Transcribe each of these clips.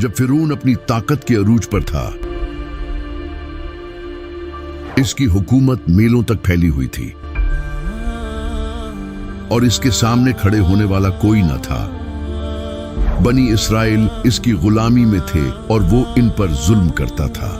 जब फिरौन अपनी ताकत के अरूज पर था, इसकी हुकूमत मीलों तक फैली हुई थी और इसके सामने खड़े होने वाला कोई न था। बनी इसराइल इसकी गुलामी में थे और वो इन पर जुल्म करता था।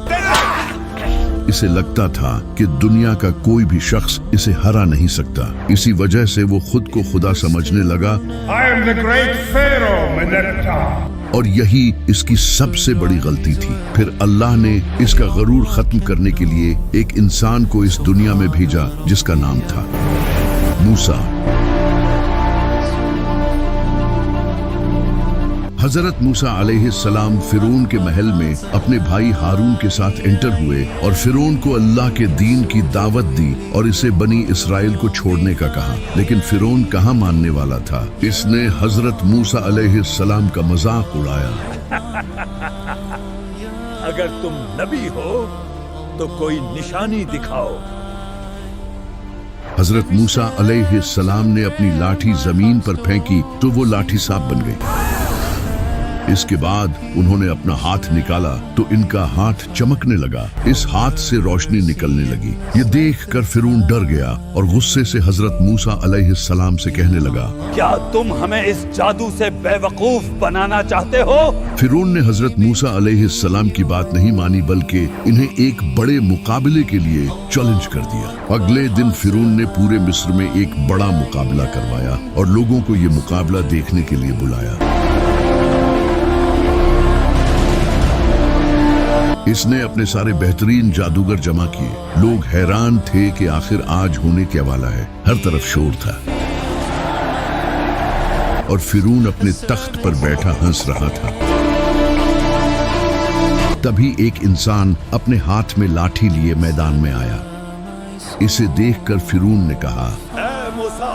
इसे लगता था कि दुनिया का कोई भी शख्स इसे हरा नहीं सकता। इसी वजह से वो खुद को खुदा समझने लगा। I am the great Pharaoh, Meneptah. और यही इसकी सबसे बड़ी गलती थी। फिर अल्लाह ने इसका गरूर खत्म करने के लिए एक इंसान को इस दुनिया में भेजा जिसका नाम था मूसा। हजरत मूसा अलैहिस्सलाम फिरौन के महल में अपने भाई हारून के साथ एंटर हुए और फिरौन को अल्लाह के दीन की दावत दी और इसे बनी इसराइल को छोड़ने का कहा। लेकिन फिरौन कहाँ मानने वाला था। इसने हजरत मूसा अलैहिस्सलाम का मजाक उड़ाया। अगर तुम नबी हो तो कोई निशानी दिखाओ। हजरत मूसा अलैहिस्सलाम ने अपनी लाठी जमीन पर फेंकी तो वो लाठी सांप बन गई। इसके बाद उन्होंने अपना हाथ निकाला तो इनका हाथ चमकने लगा। इस हाथ से रोशनी निकलने लगी। ये देखकर फिरौन डर गया और गुस्से से हजरत मूसा अलैहिस्सलाम से कहने लगा, क्या तुम हमें इस जादू से बेवकूफ बनाना चाहते हो? फिरौन ने हजरत मूसा अलैहिस्सलाम की बात नहीं मानी बल्कि इन्हें एक बड़े मुकाबले के लिए चैलेंज कर दिया। अगले दिन फिरौन ने पूरे मिस्र में एक बड़ा मुकाबला करवाया और लोगों को ये मुकाबला देखने के लिए बुलाया। इसने अपने सारे बेहतरीन जादूगर जमा किए। लोग हैरान थे कि आखिर आज होने क्या वाला है। हर तरफ शोर था और फिरौन अपने तख्त पर बैठा हंस रहा था। तभी एक इंसान अपने हाथ में लाठी लिए मैदान में आया। इसे देखकर फिरौन ने कहा, ऐ मूसा,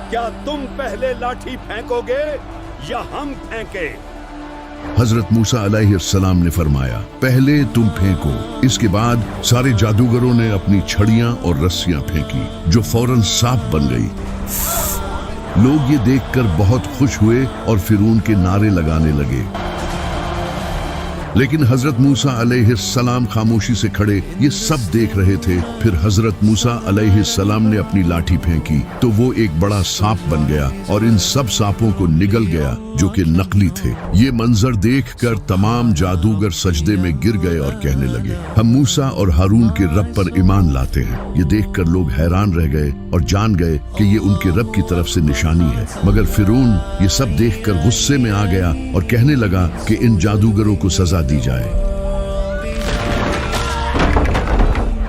क्या तुम पहले लाठी फेंकोगे या हम फेंके? हजरत मूसा अलैहिस्सलाम ने फरमाया, पहले तुम फेंको। इसके बाद सारे जादूगरों ने अपनी छड़ियां और रस्सियां फेंकी जो फौरन सांप बन गई। लोग ये देखकर बहुत खुश हुए और फिरौन के नारे लगाने लगे। लेकिन हजरत मूसा अलैहिस्सलाम खामोशी से खड़े ये सब देख रहे थे। फिर हजरत मूसा अलैहिस्सलाम ने अपनी लाठी फेंकी तो वो एक बड़ा सांप बन गया और इन सब सांपों को निगल गया जो कि नकली थे। ये मंजर देखकर तमाम जादूगर सजदे में गिर गए और कहने लगे, हम मूसा और हारून के रब पर ईमान लाते हैं। ये देखकर लोग हैरान रह गए और जान गए कि ये उनके रब की तरफ से निशानी है। मगर फिरौन ये सब देखकर गुस्से में आ गया और कहने लगा कि इन जादूगरों को सजा दी जाए।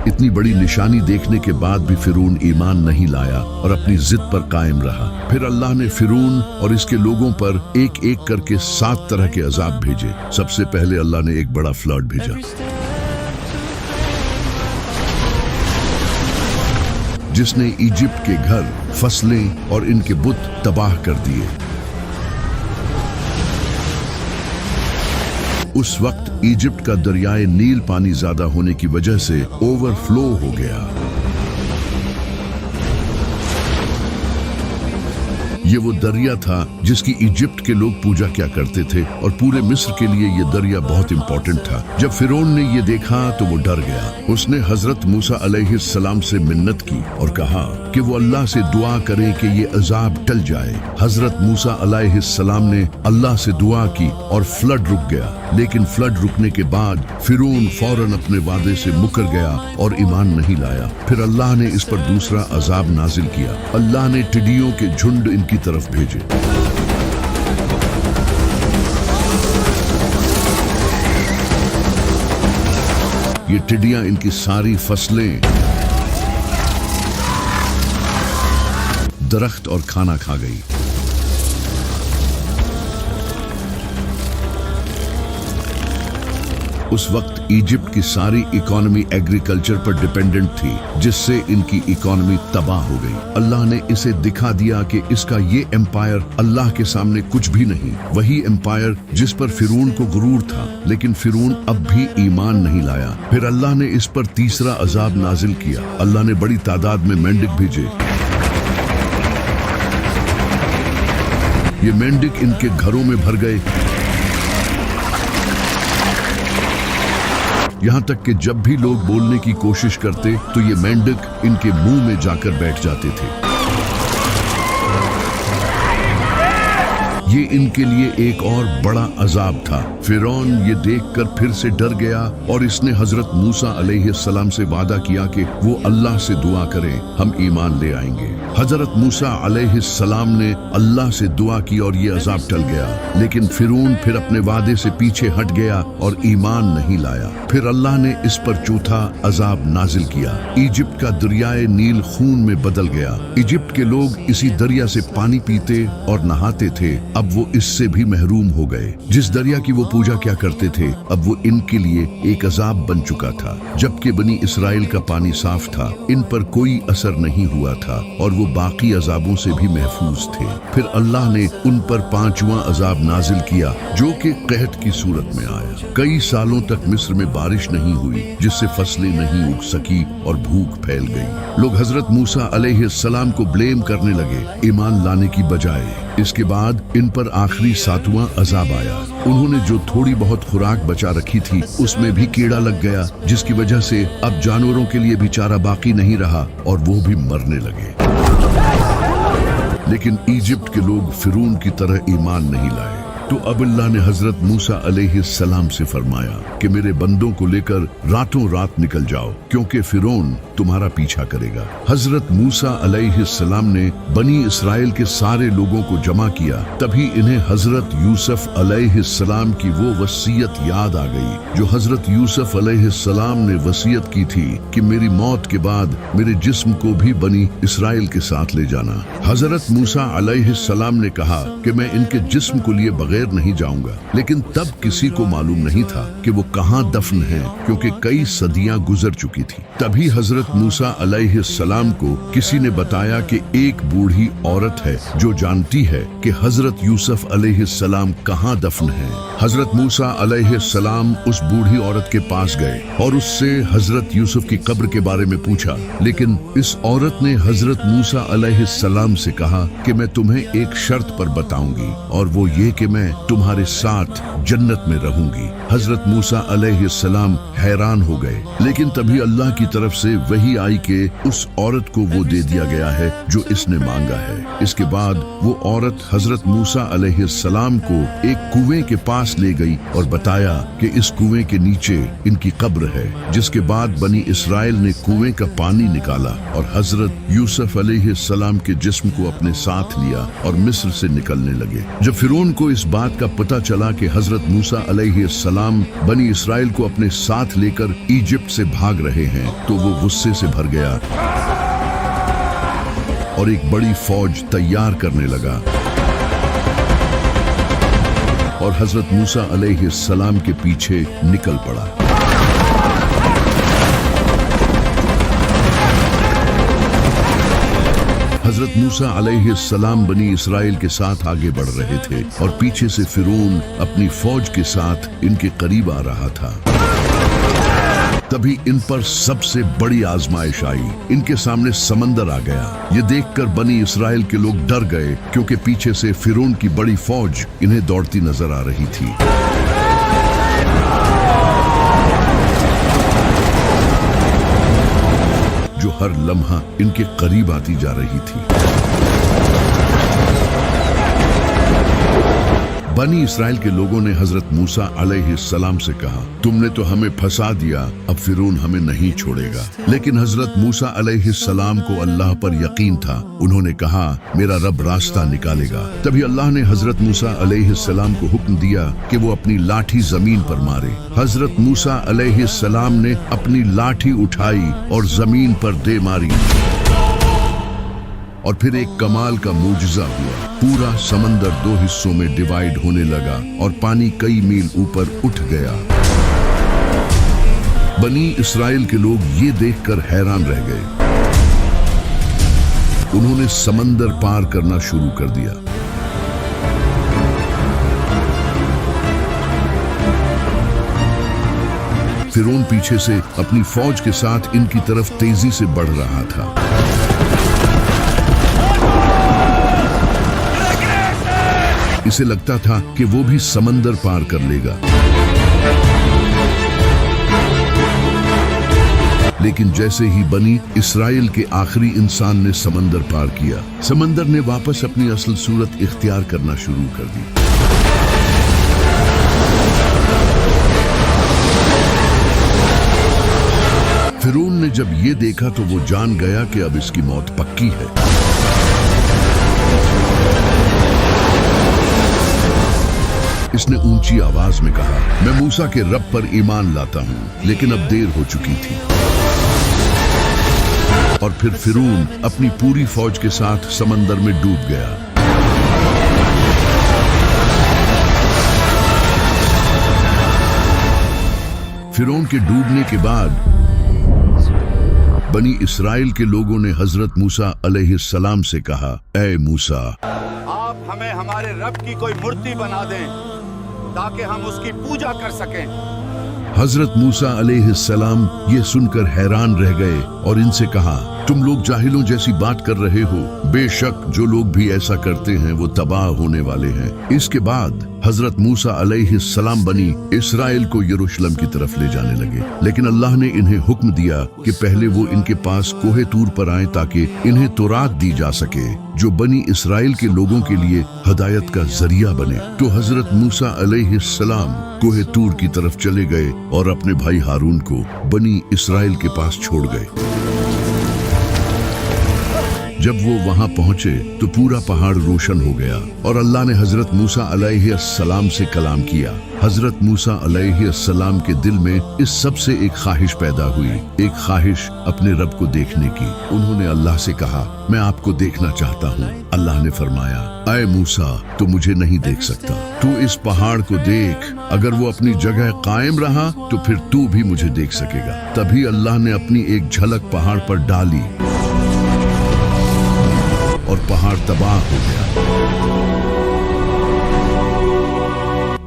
इतनी बड़ी निशानी देखने के बाद भी फिरौन ईमान नहीं लाया और अपनी जिद पर कायम रहा। फिर अल्लाह ने फिरौन और इसके लोगों पर एक एक करके 7 तरह के अजाब भेजे। सबसे पहले अल्लाह ने एक बड़ा फ्लड भेजा जिसने इजिप्ट के घर, फसलें और इनके बुत तबाह कर दिए। उस वक्त इजिप्ट का दरियाए नील पानी ज्यादा होने की वजह से ओवरफ्लो हो गया। ये वो दरिया था जिसकी इजिप्ट के लोग पूजा किया करते थे और पूरे मिस्र के लिए ये दरिया बहुत इंपॉर्टेंट था। जब फिरौन ने ये देखा तो वो डर गया। उसने हजरत मूसा अलैहिस्सलाम से मिन्नत की और कहा कि वो अल्लाह से दुआ करें कि ये अजाब टल जाए। हजरत मूसा अलैहिस्सलाम ने अल्लाह से दुआ की और फ्लड रुक गया। लेकिन फ्लड रुकने के बाद फिरौन फौरन अपने वादे से मुकर गया और ईमान नहीं लाया। फिर अल्लाह ने इस पर दूसरा अजाब नाजिल किया। अल्लाह ने टिड्डियों के झुंड इनकी तरफ भेजे। ये टिड्डियां इनकी सारी फसलें, दरख्त और खाना खा गई। उस वक्त इजिप्ट की सारी इकोनॉमी एग्रीकल्चर पर डिपेंडेंट थी, जिससे इनकी इकोनॉमी तबाह हो गई। अल्लाह ने इसे दिखा दिया कि इसका ये एम्पायर अल्लाह के सामने कुछ भी नहीं। वही एम्पायर जिस पर फिरौन को गुरूर था, लेकिन फिरौन अब भी ईमान नहीं लाया। फिर अल्लाह ने इस पर तीसरा अजाब नाजिल किया। अल्लाह ने बड़ी तादाद में मेंढक भेजे। ये मेंढक इनके घरों में भर गए यहाँ तक कि जब भी लोग बोलने की कोशिश करते तो ये मेंढक इनके मुंह में जाकर बैठ जाते थे। ये इनके लिए एक और बड़ा अजाब था। फिरौन ये देखकर फिर से डर गया और इसने हजरत मूसा अलैहिस्सलाम से वादा किया कि वो अल्लाह से दुआ करें, हम ईमान ले आएंगे। हजरत मूसा अलैहिस्सलाम ने अल्लाह से दुआ की और ये अजाब टल गया, लेकिन फिरौन फिर अपने वादे से पीछे हट गया और ईमान नहीं लाया। फिर अल्लाह ने इस पर चौथा अजाब नाजिल किया। इजिप्ट का दरियाए नील खून में बदल गया। इजिप्ट के लोग इसी दरिया से पानी पीते और नहाते थे। अब वो इससे भी महरूम हो गए। जिस दरिया की वो पूजा क्या करते थे, अब वो इनके लिए एक अजाब बन चुका था। जबकि बनी इसराइल का पानी साफ था, इन पर कोई असर नहीं हुआ था और वो बाकी अजाबों से भी महफूज थे। फिर अल्लाह ने उन पर पांचवा अजाब नाजिल किया, जो कि कहत की सूरत में आया। कई सालों तक मिस्र में बारिश नहीं हुई, जिससे फसलें नहीं उग सकी और भूख फैल गई। लोग हजरत मूसा अलैहिस्सलाम को ब्लेम करने लगे, ईमान लाने की बजाय। इसके बाद इन पर आखिरी सातवां अजाब आया। उन्होंने जो थोड़ी बहुत खुराक बचा रखी थी, उसमें भी कीड़ा लग गया, जिसकी वजह से अब जानवरों के लिए भी चारा बाकी नहीं रहा और वो भी मरने लगे। लेकिन इजिप्ट के लोग फिरौन की तरह ईमान नहीं लाए। तो अब अल्लाह ने हजरत मूसा अलैहिस्सलाम से फरमाया कि मेरे बंदों को लेकर रातों रात निकल जाओ, क्योंकि फिरौन तुम्हारा पीछा करेगा। हजरत मूसा अलैहिस्सलाम ने बनी इसराइल के सारे लोगों को जमा किया। तभी इन्हें हजरत यूसुफ अलैहिस्सलाम की वो वसीयत याद आ गई जो हजरत यूसुफ अलैहिस्सलाम ने वसीयत की थी कि मेरी मौत के बाद मेरे जिस्म को भी बनी इसराइल के साथ ले जाना। हजरत मूसा अलैहिस्सलाम ने कहा कि मैं इनके जिस्म को लिए बगैर नहीं जाऊंगा, लेकिन तब किसी को मालूम नहीं था कि वो कहाँ दफन है, क्योंकि कई सदियां गुजर चुकी थी। तभी हजरत मूसा अलैहिस्सलाम को किसी ने बताया कि एक बूढ़ी औरत है जो जानती है कि हजरत यूसुफ अलैहिस्सलाम कहाँ दफन है। हजरत मूसा अलैहिस्सलाम उस बूढ़ी औरत के पास गए और उससे हजरत यूसुफ की कब्र के बारे में पूछा, लेकिन इस औरत ने हजरत मूसा अलैहिस्सलाम से कहा कि मैं तुम्हें एक शर्त पर बताऊंगी, और वो ये कि मैं तुम्हारे साथ जन्नत में रहूंगी। हजरत मूसा अलैहिस्सलाम हैरान हो गए, लेकिन तभी अल्लाह की तरफ से वही आई कि उस औरत को वो दे दिया गया है जो इसने मांगा है। इसके बाद वो औरत हजरत मूसा अलैहिस्सलाम को एक कुएं के पास ले गई और बताया कि इस कुएं के नीचे इनकी कब्र है। जिसके बाद बनी इसराइल ने कुएं का पानी निकाला और हजरत यूसुफ अलैहिस्सलाम के जिस्म को अपने साथ लिया और मिस्र से निकलने लगे। जब फिरौन को इस बात का पता चला कि हजरत मूसा अलैहिस्सलाम बनी इसराइल को अपने साथ लेकर इजिप्ट से भाग रहे हैं, तो वो गुस्से से भर गया और एक बड़ी फौज तैयार करने लगा और हजरत मूसा अलैहिस्सलाम के पीछे निकल पड़ा। हजरत मूसा अलैहिस्सलाम बनी इसराइल के साथ आगे बढ़ रहे थे और पीछे से फिरौन अपनी फौज के साथ इनके करीब आ रहा था। तभी इन पर सबसे बड़ी आजमाइश आई। इनके सामने समंदर आ गया। ये देखकर बनी इसराइल के लोग डर गए, क्योंकि पीछे से फिरौन की बड़ी फौज इन्हें दौड़ती नजर आ रही थी। जो हर लम्हा इनके करीब आती जा रही थी। बनी इसराइल के लोगों ने हजरत मूसा अलैहिस्सलाम से कहा, तुमने तो हमें फंसा दिया, अब फिरौन हमें नहीं छोड़ेगा। लेकिन हजरत मूसा अलैहिस्सलाम को अल्लाह पर यकीन था। उन्होंने कहा, मेरा रब रास्ता निकालेगा। तभी अल्लाह ने हजरत मूसा अलैहिस्सलाम को हुक्म दिया कि वो अपनी लाठी जमीन पर मारे। हजरत मूसा अलैहिस्सलाम ने अपनी लाठी उठाई और जमीन पर दे मारी, और फिर एक कमाल का मूजिजा हुआ। पूरा समंदर दो हिस्सों में डिवाइड होने लगा और पानी कई मील ऊपर उठ गया। बनी इसराइल के लोग ये देखकर हैरान रह गए। उन्होंने समंदर पार करना शुरू कर दिया। फिरौन पीछे से अपनी फौज के साथ इनकी तरफ तेजी से बढ़ रहा था। इसे लगता था कि वो भी समंदर पार कर लेगा। लेकिन जैसे ही बनी इसराइल के आखिरी इंसान ने समंदर पार किया, समंदर ने वापस अपनी असल सूरत इख्तियार करना शुरू कर दी। फिरौन ने जब ये देखा तो वो जान गया कि अब इसकी मौत पक्की है। इसने ऊंची आवाज में कहा, मैं मूसा के रब पर ईमान लाता हूं, लेकिन अब देर हो चुकी थी। और फिर फिरौन अपनी पूरी फौज के साथ समंदर में डूब गया। फिरौन के डूबने के बाद बनी इसराइल के लोगों ने हजरत मूसा अलैहिस्सलाम से कहा, ऐ मूसा, आप हमें हमारे रब की कोई मूर्ति बना दें ताकि हम उसकी पूजा कर सकें। हजरत मूसा अलैहिस्सलाम ये सुनकर हैरान रह गए और इनसे कहा, तुम लोग जाहिलों जैसी बात कर रहे हो। बेशक जो लोग भी ऐसा करते हैं वो तबाह होने वाले हैं। इसके बाद हजरत मूसा अलैहिस्सलाम बनी इसराइल को यरूशलेम की तरफ ले जाने लगे, लेकिन अल्लाह ने इन्हें हुक्म दिया कि पहले वो इनके पास कोहे तूर पर आए ताकि इन्हें तौरात दी जा सके, जो बनी इसराइल के लोगों के लिए हदायत का जरिया बने। तो हजरत मूसा अलैहिस्सलाम कोहे तूर की तरफ चले गए और अपने भाई हारून को बनी इसराइल के पास छोड़ गए। जब वो वहां पहुंचे तो पूरा पहाड़ रोशन हो गया और अल्लाह ने हजरत मूसा अलैहिस्सलाम से कलाम किया। हजरत मूसा अलैहिस्सलाम के दिल में इस सब से एक ख्वाहिश पैदा हुई, एक ख्वाहिश अपने रब को देखने की। उन्होंने अल्लाह से कहा, मैं आपको देखना चाहता हूँ। अल्लाह ने फरमाया, ऐ मूसा, तू मुझे नहीं देख सकता, तू इस पहाड़ को देख, अगर वो अपनी जगह कायम रहा तो फिर तू भी मुझे देख सकेगा। तभी अल्लाह ने अपनी एक झलक पहाड़ पर डाली और पहाड़ तबाह हो गया।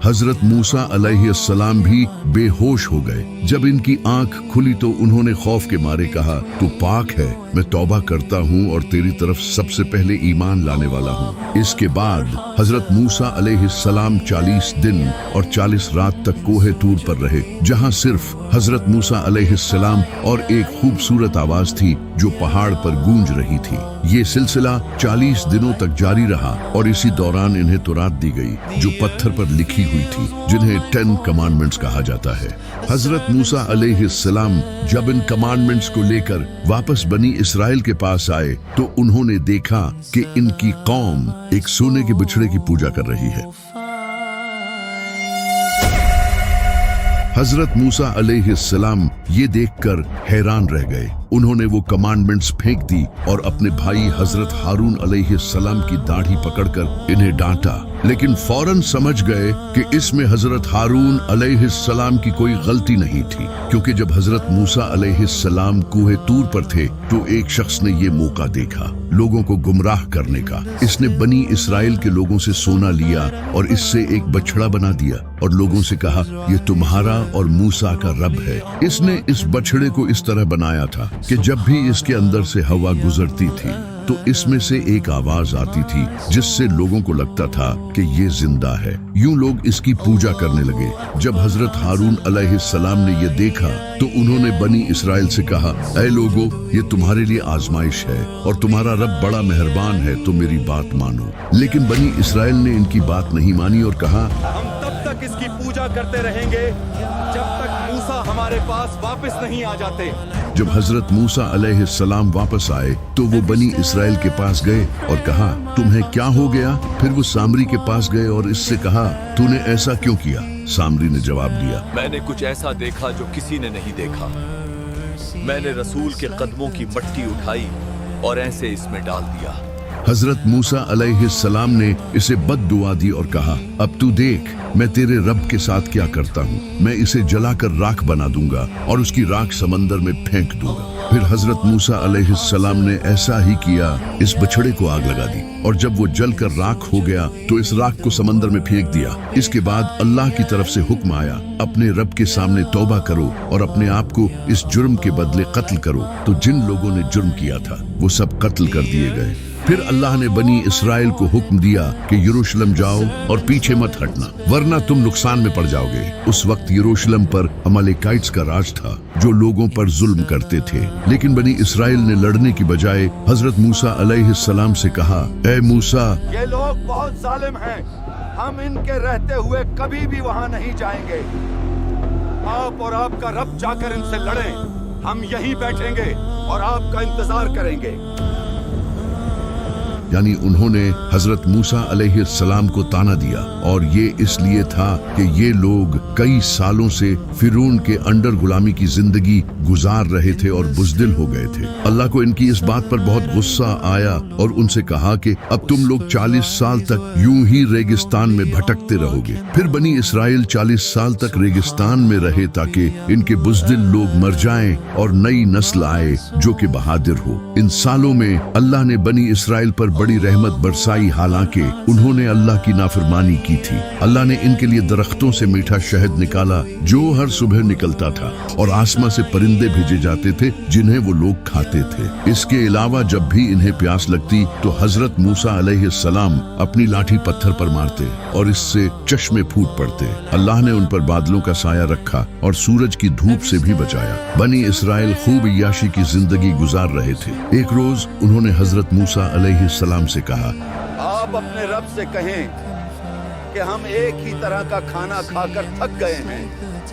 हजरत मूसा अलैहिस्सलाम भी बेहोश हो गए। जब इनकी आंख खुली तो उन्होंने खौफ के मारे कहा, तू पाक है, मैं तौबा करता हूँ और तेरी तरफ सबसे पहले ईमान लाने वाला हूँ। इसके बाद हजरत मूसा अलैहिस्सलाम 40 दिन और 40 रात तक कोहे तूर पर रहे, जहाँ सिर्फ हजरत मूसा अलैहिस्सलाम और एक खूबसूरत आवाज थी जो पहाड़ पर गूंज रही थी। ये सिलसिला 40 दिनों तक जारी रहा और इसी दौरान इन्हें तौरात दी गई जो पत्थर पर लिखी हुई थी, जिन्हें 10 कमांडमेंट्स कहा जाता है। हजरत मूसा अलैहिस्सलाम जब इन कमांडमेंट्स को लेकर वापस बनी इसराइल के पास आए तो उन्होंने देखा कि इनकी कौम एक सोने के बिछड़े की पूजा कर रही है। हजरत मूसा अलैहिस्सलाम ये देखकर हैरान रह गए। उन्होंने वो कमांडमेंट्स फेंक दी और अपने भाई हजरत हारून अलैहिस्सलाम की दाढ़ी पकड़कर इन्हें डांटा, लेकिन फौरन समझ गए कि इसमें हजरत हारून अलैहिस्सलाम की कोई गलती नहीं थी, क्योंकि जब हजरत मूसा अलैहिस्सलाम कोहे तूर पर थे तो एक शख्स ने ये मौका देखा लोगों को गुमराह करने का। इसने बनी इसराइल के लोगों से सोना लिया और इससे एक बछड़ा बना दिया और लोगों से कहा, ये तुम्हारा और मूसा का रब है। इसने इस बछड़े को इस तरह बनाया था कि जब भी इसके अंदर से हवा गुजरती थी तो इसमें से एक आवाज आती थी जिससे लोगों को लगता था कि ये जिंदा है। यूं लोग इसकी पूजा करने लगे। जब हजरत हारून अलैहिस्सलाम ने ये देखा तो उन्होंने बनी इसराइल से कहा, ऐ लोगो, ये तुम्हारे लिए आजमाइश है और तुम्हारा रब बड़ा मेहरबान है, तो मेरी बात मानो। लेकिन बनी इसराइल ने इनकी बात नहीं मानी और कहा, हम तब तक इसकी पूजा करते रहेंगे जब तक मूसा हमारे पास वापस नहीं आ जाते। जब हजरत मूसा अलैहिस्सलाम वापस आए तो वो बनी इसराइल के पास गए और कहा, तुम्हें क्या हो गया? फिर वो सामरी के पास गए और इससे कहा, तूने ऐसा क्यों किया? सामरी ने जवाब दिया, मैंने कुछ ऐसा देखा जो किसी ने नहीं देखा। मैंने रसूल के कदमों की मट्टी उठाई और ऐसे इसमें डाल दिया। हजरत मूसा अलैहिस्सलाम ने इसे बद्दुआ दी और कहा, अब तू देख मैं तेरे रब के साथ क्या करता हूँ। मैं इसे जलाकर राख बना दूंगा और उसकी राख समंदर में फेंक दूंगा। फिर हजरत मूसा अलैहिस्सलाम ने ऐसा ही किया, इस बछड़े को आग लगा दी और जब वो जलकर राख हो गया तो इस राख को समंदर में फेंक दिया। इसके बाद अल्लाह की तरफ से हुक्म आया, अपने रब के सामने तौबा करो और अपने आप को इस जुर्म के बदले कत्ल करो। तो जिन लोगों ने जुर्म किया था वो सब कत्ल कर दिए गए। फिर अल्लाह ने बनी इसराइल को हुक्म दिया कि यरूशलेम जाओ और पीछे मत हटना, वरना तुम नुकसान में पड़ जाओगे। उस वक्त यरूशलेम पर अमालेकाइट्स का राज था, जो लोगों पर जुल्म करते थे। लेकिन बनी इसराइल ने लड़ने की बजाय हजरत मूसा अलैहिस्सलाम से कहा, ए मूसा, ये लोग बहुत जालिम हैं, हम इनके रहते हुए कभी भी वहां नहीं जाएंगे। आप और आपका रब जाकर इनसे लड़ें, हम यहीं बैठेंगे और आपका इंतजार करेंगे। यानी उन्होंने हजरत मूसा अलैहिस्सलाम को ताना दिया, और ये इसलिए था कि ये लोग कई सालों से फिरौन के अंडर गुलामी की जिंदगी गुजार रहे थे और बुज़दिल हो गए थे। अल्लाह को इनकी इस बात पर बहुत गुस्सा आया और उनसे कहा कि अब तुम लोग 40 साल तक यूं ही रेगिस्तान में भटकते रहोगे। फिर बनी इसराइल 40 साल तक रेगिस्तान में रहे ताकि इनके बुज़दिल लोग मर जाएं और नई नस्ल आए जो कि बहादुर हो। इन सालों में अल्लाह ने बनी इसराइल पर बड़ी रहमत बरसाई, हालांकि उन्होंने अल्लाह की नाफरमानी की थी। अल्लाह ने इनके लिए दरख्तों से मीठा शहद निकाला जो हर सुबह निकलता था, और आसमां से परिंदे भेजे जाते थे जिन्हें वो लोग खाते थे। इसके अलावा जब भी इन्हें प्यास लगती तो हजरत मूसा अलैहिस्सलाम अपनी लाठी पत्थर पर मारते और इससे चश्मे फूट पड़ते। अल्लाह ने उन पर बादलों का साया रखा और सूरज की धूप से भी बचाया। बनी इसराइल खूब याशी की जिंदगी गुजार रहे थे। एक रोज उन्होंने हजरत मूसा अलैहिस्सलाम से कहा, आप अपने रब से कहें कि हम एक ही तरह का खाना खाकर थक गए हैं।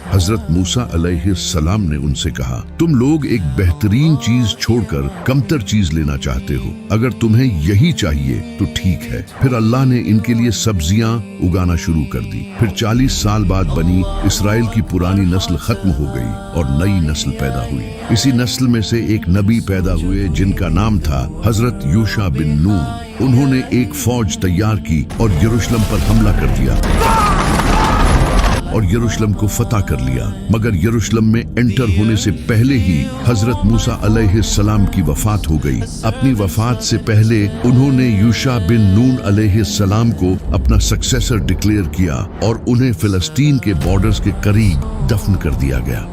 हजरत मूसा अलैहिस्सलाम ने उनसे कहा, तुम लोग एक बेहतरीन चीज छोड़कर कमतर चीज लेना चाहते हो। अगर तुम्हें यही चाहिए तो ठीक है। फिर अल्लाह ने इनके लिए सब्जियां उगाना शुरू कर दी। फिर 40 साल बाद बनी इसराइल की पुरानी नस्ल खत्म हो गई और नई नस्ल पैदा हुई। इसी नस्ल में से एक नबी पैदा हुए जिनका नाम था हजरत यूशा बिन नून। उन्होंने एक फौज तैयार की और यरूशलेम पर हमला कर दिया और यरूशलेम को फतह कर लिया। मगर यरूशलेम में एंटर होने से पहले ही हजरत मूसा अलैहिस्सलाम की वफात हो गई। अपनी वफात से पहले उन्होंने यूशा बिन नून अलैहिस्सलाम को अपना सक्सेसर डिक्लेयर किया और उन्हें फिलिस्तीन के बॉर्डर्स के करीब दफन कर दिया गया।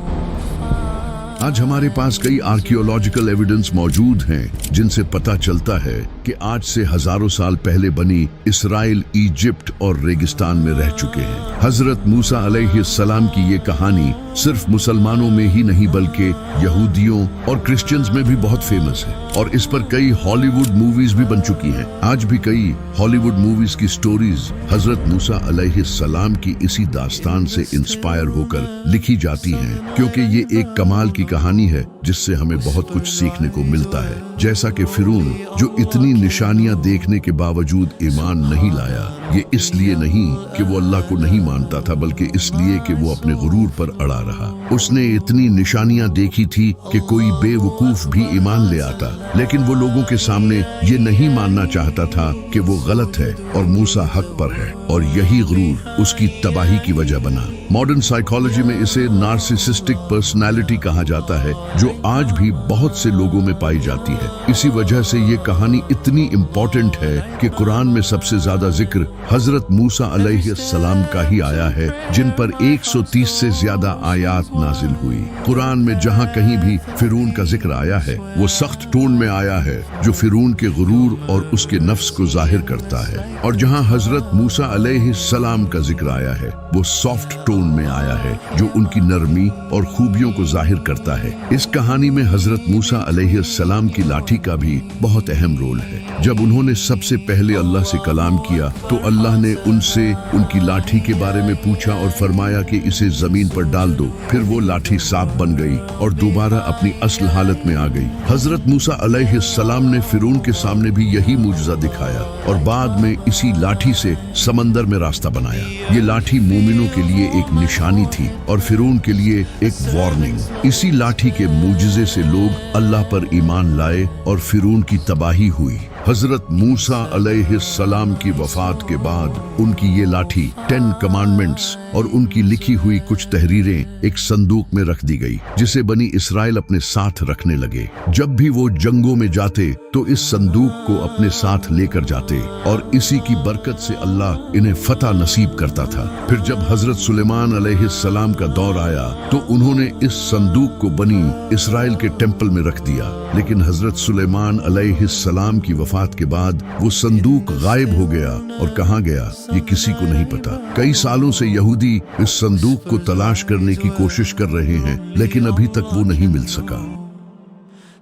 आज हमारे पास कई आर्कियोलॉजिकल एविडेंस मौजूद हैं जिनसे पता चलता है कि आज से हजारों साल पहले बनी इसराइल इजिप्ट और रेगिस्तान में रह चुके हैं। हजरत मूसा अलैहिस्सलाम की ये कहानी सिर्फ मुसलमानों में ही नहीं बल्कि यहूदियों और क्रिश्चियंस में भी बहुत फेमस है, और इस पर कई हॉलीवुड मूवीज भी बन चुकी हैं। आज भी कई हॉलीवुड मूवीज की स्टोरीज हजरत मूसा अलैहिस्सलाम की इसी दास्तान से इंस्पायर होकर लिखी जाती हैं, क्योंकि ये एक कमाल की कहानी है जिससे हमें बहुत कुछ सीखने को मिलता है। जैसा कि फिरौन जो इतनी निशानियां देखने के बावजूद ईमान नहीं लाया, ये इसलिए नहीं कि वो अल्लाह को नहीं मानता था, बल्कि इसलिए कि वो अपने गुरूर पर अड़ा रहा। उसने इतनी निशानियां देखी थी कि कोई बेवकूफ भी ईमान ले आता, लेकिन वो लोगों के सामने ये नहीं मानना चाहता था कि वो गलत है और मूसा हक पर है, और यही गुरूर उसकी तबाही की वजह बना। मॉडर्न साइकोलॉजी में इसे नार्सिसिस्टिक पर्सनालिटी कहा जाता है, जो आज भी बहुत से लोगों में पाई जाती है। इसी वजह से ये कहानी इतनी इम्पोर्टेंट है कि कुरान में सबसे ज्यादा जिक्र हजरत मूसा अलैहिस्सलाम का ही आया है, जिन पर 130 से ज्यादा आयात नाजिल हुई। कुरान में जहाँ कहीं भी फिरौन का जिक्र आया है वो सख्त टोन में आया है, जो फिरौन के गुरूर और उसके नफ्स को जाहिर करता है, और जहाँ हजरत मूसा अलैहिस्सलाम का जिक्र आया है वो सॉफ्ट टोन में आया है, जो उनकी नरमी और खूबियों को जाहिर करता है। इस कहानी में हजरत मूसा अलैहिस्सलाम की लाठी का भी बहुत अहम रोल है। जब उन्होंने सबसे पहले अल्लाह से कलाम किया तो अल्लाह ने उनसे उनकी लाठी के बारे में पूछा और फरमाया कि इसे जमीन पर डाल दो। फिर वो लाठी साफ बन गई और दोबारा अपनी असल हालत में आ गई। हजरत मूसा अलैहिस्सलाम ने फिरौन के सामने भी यही मुजज़ा दिखाया और बाद में इसी लाठी से समंदर में रास्ता बनाया। ये लाठी मोमिनों के लिए एक निशानी थी और फिरौन के लिए एक वार्निंग। इसी लाठी के मुजज़े से लोग अल्लाह पर ईमान लाए और फिरौन की तबाही हुई। हजरत मूसा अलैहिस्सलाम की वफात के बाद उनकी ये लाठी 10 कमांडमेंट्स और उनकी लिखी हुई कुछ तहरीरें एक संदूक में रख दी गई, जिसे बनी इसराइल अपने साथ रखने लगे। जब भी वो जंगों में जाते तो इस संदूक को अपने साथ लेकर जाते और इसी की बरकत से अल्लाह इन्हें फतह नसीब करता था। फिर जब हजरत सुलेमान अलैहिस्सलाम का दौर आया तो उन्होंने इस संदूक को बनी इसराइल के टेंपल में रख दिया, लेकिन हजरत सुलेमान अलैहिस्सलाम की वफात के बाद वो संदूक गायब हो गया और कहाँ गया ये किसी को नहीं पता। कई सालों से यहूदी इस संदूक को तलाश करने की कोशिश कर रहे हैं, लेकिन अभी तक वो नहीं मिल सका।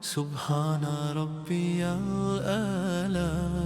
सुब्हान रब्बियल आला।